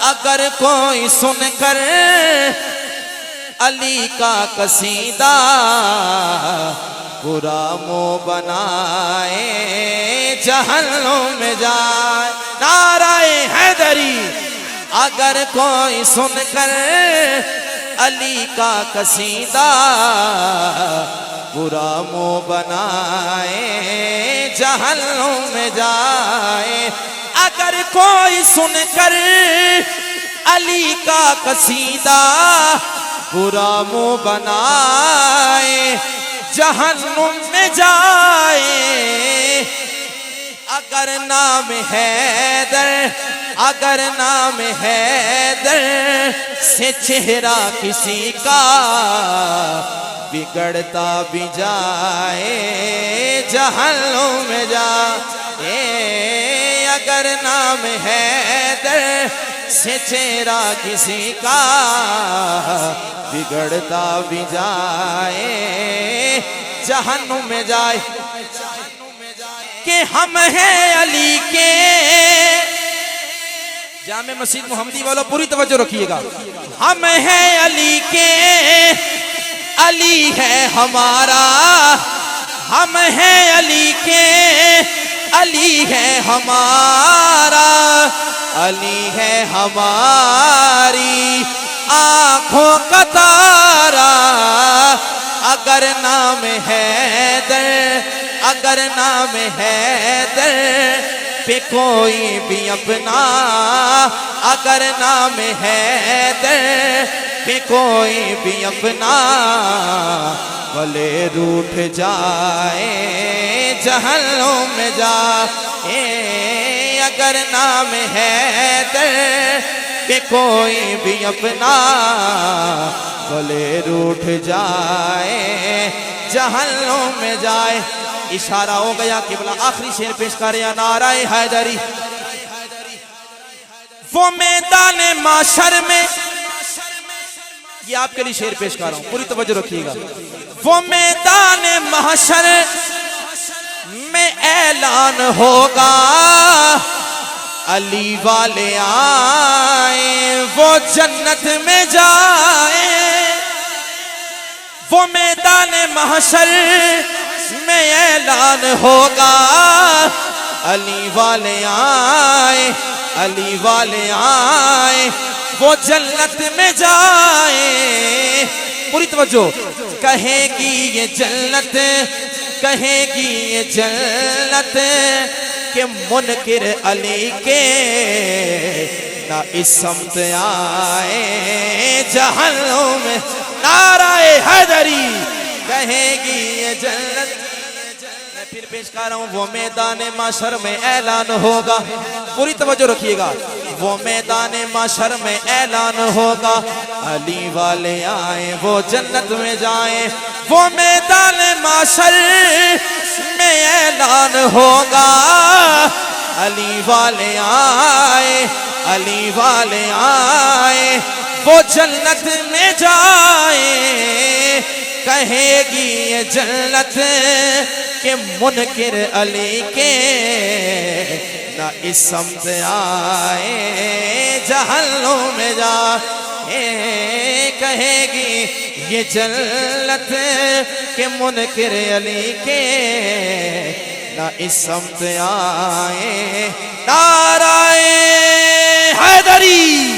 اگر کوئی سن کر علی کا قصیدہ برا منہ بنائے جہنم میں جائے۔ نعرہ حیدری۔ اگر کوئی سن کر علی کا قصیدہ برا منہ بنائے جہنم میں جائے۔ اگر کوئی سن کر علی کا قصیدہ برا منہ بنائے جہنم میں جائے۔ اگر نام حیدر، اگر نام حیدر سے چہرہ کسی کا بگڑتا بھی جائے جہنم میں جائے۔ اگر نام حیدر سے چہرہ کسی کا بگڑتا بھی جائے جہنم میں جائے۔ کہ ہم ہیں علی کے، جامع مسجد محمدی والوں پوری توجہ رکھیے گا، ہم ہیں علی کے، علی ہے ہمارا، ہم ہیں علی کے، علی ہے ہمارا، علی ہے ہماری آنکھوں کا تارا۔ اگر نام حیدر، اگر نام حیدر پہ کوئی بھی اپنا، اگر نام حیدر پہ کوئی بھی اپنا بھلے روٹھ جائے جہنم میں جائے۔ اگر نام حیدر پہ کوئی بھی اپنا بھلے روٹھ جائے جہنم میں جائے۔ اشارہ ہو گیا قبلہ آخری شعر پیش کرے نعرہ حیدری۔ وہ میدان معاشر میں، یہ آپ کے لیے شعر پیش کر رہا ہوں، پوری توجہ رکھیے گا۔ وہ میدان محشر میں اعلان ہوگا علی والے آئیں وہ جنت میں جائیں۔ وہ میدان محشر میں اعلان ہوگا علی والے آئیں، علی والے آئیں وہ جنت میں جائیں۔ پوری توجہ۔ کہے گی یہ جنت، کہے گی یہ جنت کہ منکر علی کے نہ اس سمت آئے جہنم میں۔ نعرہ حیدری۔ کہے گی یہ جنت، میں پھر پیش کر رہا ہوں، وہ میدان معاشر میں اعلان ہوگا، پوری توجہ رکھیے گا، وہ میدان معاشر میں اعلان ہوگا علی والے آئیں وہ جنت میں جائیں۔ وہ میدان معاشر میں اعلان ہوگا علی والے آئیں، علی والے آئیں وہ جنت میں جائیں۔ کہے گی یہ جنت کہ منکر علی کے نہ اس سمت آئے جہنم میں جائے۔ کہے گی یہ جنت کہ منکر علی کے نہ اس سمت آئے۔ نعرہ حیدری۔